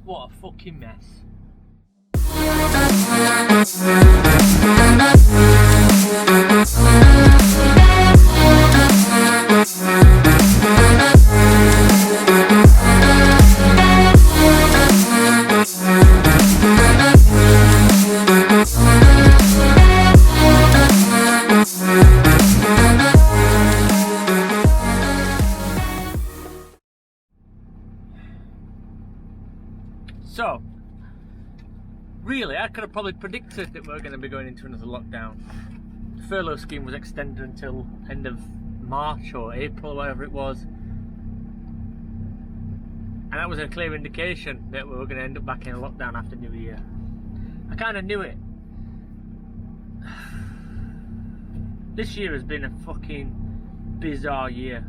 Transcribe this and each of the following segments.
What a fucking mess. So, really, I could have probably predicted that we were going to be going into another lockdown. The furlough scheme was extended until end of March or April, whatever it was. And that was a clear indication that we were going to end up back in a lockdown after New Year. I kind of knew it. This year has been a fucking bizarre year.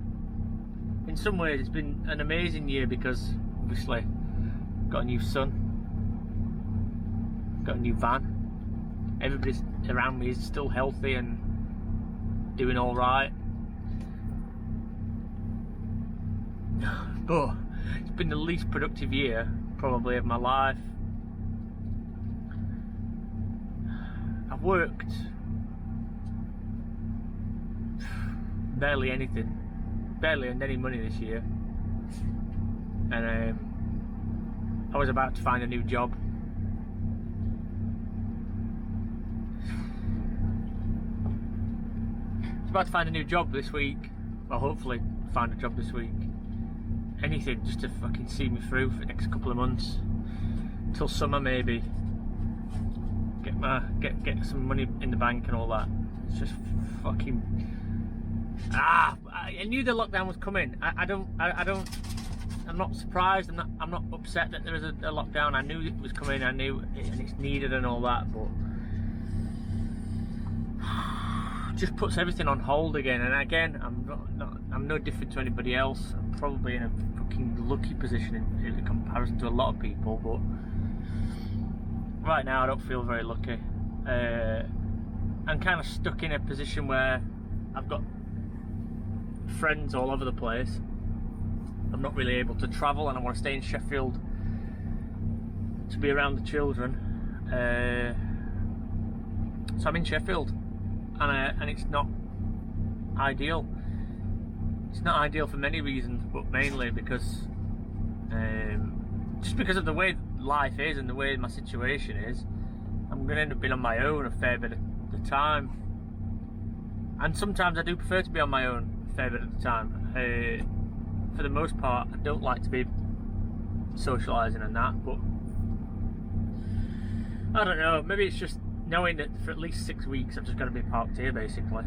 In some ways it's been an amazing year because obviously got a new son, got a new van, everybody around me is still healthy and doing all right. But it's been the least productive year probably of my life. I've worked barely anything, barely earned any money this year, and I was about to find a new job. I was about to find a new job this week. Well, hopefully find a job this week. Anything just to fucking see me through for the next couple of months. Till summer maybe. Get some money in the bank and all that. It's just fucking... I knew the lockdown was coming. I'm not surprised. I'm not upset that there is a lockdown. I knew it was coming. I knew it, and it's needed and all that, but just puts everything on hold again. And again, I'm no different to anybody else. I'm probably in a fucking lucky position in comparison to a lot of people, but right now I don't feel very lucky. I'm kind of stuck in a position where I've got friends all over the place. I'm not really able to travel, and I want to stay in Sheffield to be around the children. So I'm in Sheffield, and it's not ideal. It's not ideal for many reasons, but mainly because just because of the way life is and the way my situation is. I'm going to end up being on my own a fair bit of the time, and sometimes I do prefer to be on my own a fair bit of the time. For the most part, I don't like to be socialising and that, but I don't know, maybe it's just knowing that for at least 6 weeks I'm just going to be parked here basically.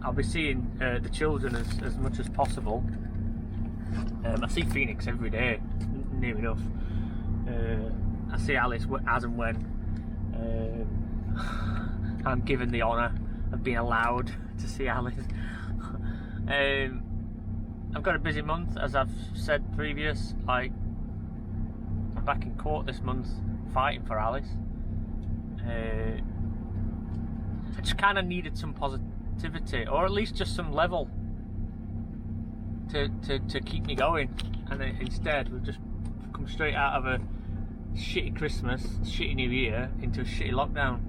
I'll be seeing the children as much as possible. I see Phoenix every day, near enough. I see Alice as and when I'm given the honour of being allowed to see Alice. I've got a busy month, as I've said previous. Like, I'm back in court this month fighting for Alice. I just kind of needed some positivity, or at least just some level to keep me going, and instead we've just come straight out of a shitty Christmas, shitty New Year into a shitty lockdown.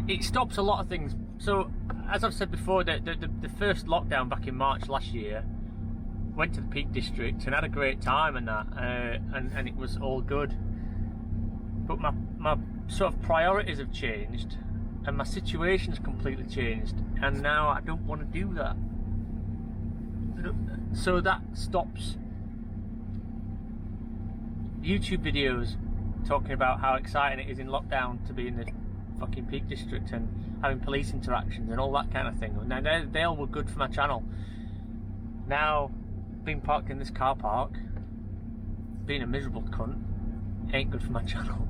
It stops a lot of things. So, as I've said before, the first lockdown back in March last year, went to the Peak District and had a great time and that, and it was all good. But my sort of priorities have changed, and my situation's completely changed, and now I don't want to do that. So that stops YouTube videos talking about how exciting it is in lockdown to be in the fucking Peak District and having police interactions and all that kind of thing. Now they all were good for my channel. Now being parked in this car park, being a miserable cunt, ain't good for my channel.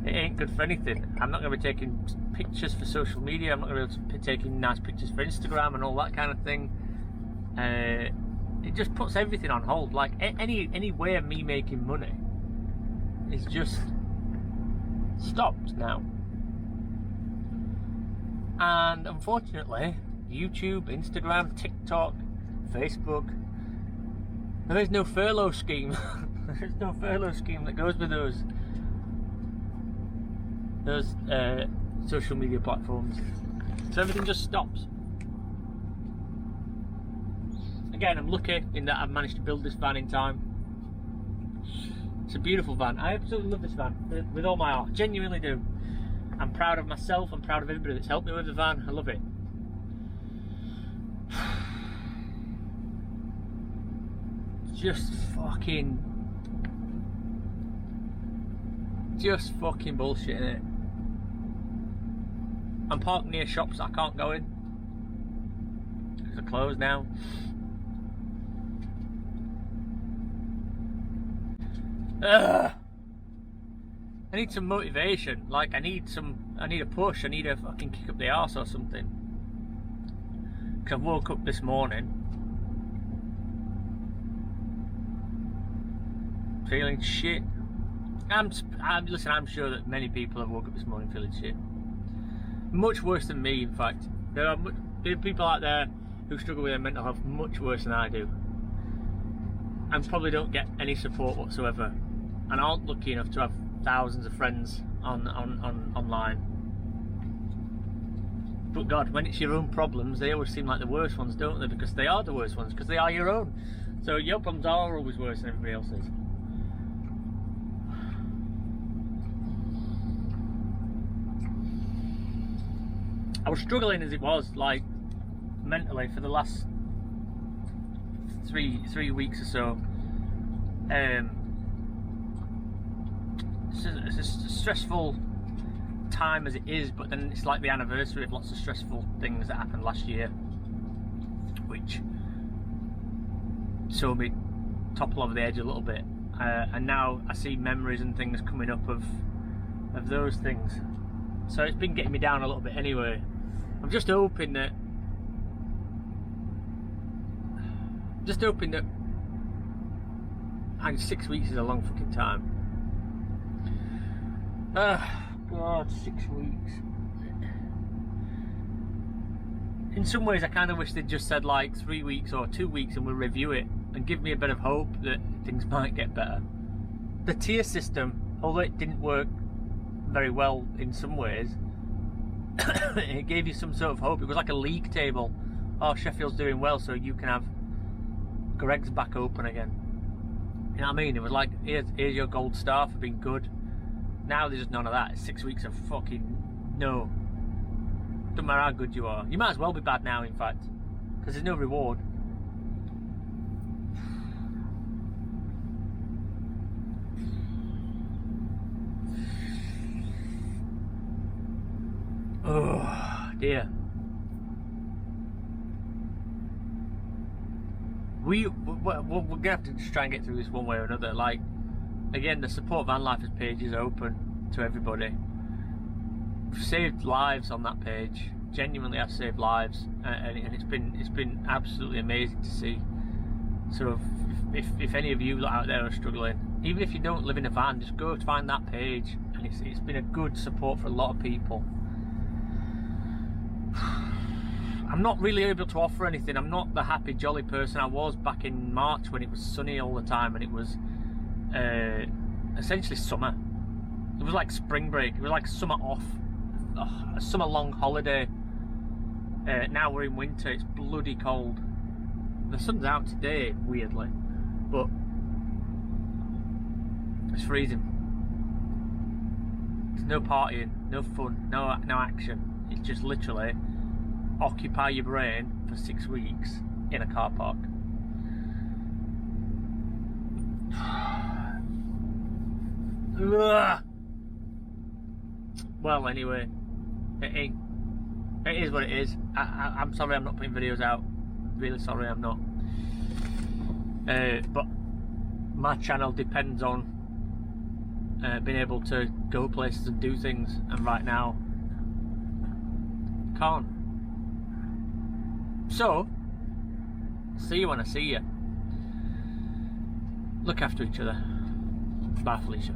It ain't good for anything. I'm not going to be taking pictures for social media. I'm not going to be taking nice pictures for Instagram and all that kind of thing. It just puts everything on hold. Like any way of me making money is just stopped now. And unfortunately, YouTube, Instagram, TikTok, Facebook. And there's no furlough scheme. There's no furlough scheme that goes with those social media platforms. So everything just stops. Again, I'm lucky in that I've managed to build this van in time. It's a beautiful van. I absolutely love this van with all my heart. Genuinely do. I'm proud of myself. I'm proud of everybody that's helped me with the van. I love it. Just fucking bullshit, innit? I'm parked near shops that I can't go in because they're closed now. I need some motivation. Like I need a push. I need a fucking kick up the arse or something. Cause I woke up this morning feeling shit. Listen, I'm sure that many people have woke up this morning feeling shit. Much worse than me, in fact. There are people out there who struggle with their mental health much worse than I do. And probably don't get any support whatsoever. And aren't lucky enough to have thousands of friends online. But God, when it's your own problems, they always seem like the worst ones, don't they? Because they are the worst ones, because they are your own. So your problems are always worse than everybody else's. I was struggling as it was, like, mentally for the last three weeks or so. It's a stressful time as it is, but then it's like the anniversary of lots of stressful things that happened last year, which saw me topple over the edge a little bit. And now I see memories and things coming up of those things. So it's been getting me down a little bit anyway. I'm just hoping that and 6 weeks is a long fucking time. God, 6 weeks. In some ways I kind of wish they'd just said like 3 weeks or 2 weeks and we'll review it and give me a bit of hope that things might get better. The tier system, although it didn't work very well in some ways, it gave you some sort of hope. It was like a league table. Oh, Sheffield's doing well, so you can have Greg's back open again. You know what I mean? It was like, here's your gold star for being good. Now there's just none of that. It's 6 weeks of fucking no. Doesn't matter how good you are. You might as well be bad now, in fact, because there's no reward. Oh dear. We're gonna have to just try and get through this one way or another. Like, again, the support VANLIFE page is open to everybody. I've saved lives on that page. Genuinely, I've saved lives, and it's been absolutely amazing to see. So if any of you out there are struggling, even if you don't live in a van, just go find that page, and it's been a good support for a lot of people. I'm not really able to offer anything. I'm not the happy, jolly person I was back in March when it was sunny all the time and it was essentially summer. It was like spring break. It was like summer off, a summer long holiday. Now we're in winter. It's bloody cold. The sun's out today, weirdly, but it's freezing. There's no partying, no fun, no action. It's just literally occupy your brain for 6 weeks in a car park. Well, anyway, it is what it is. I'm sorry I'm not putting videos out. Really sorry I'm not. But my channel depends on being able to go places and do things, and right now can't. So, see you when I see you. Look after each other. Bye, Felicia.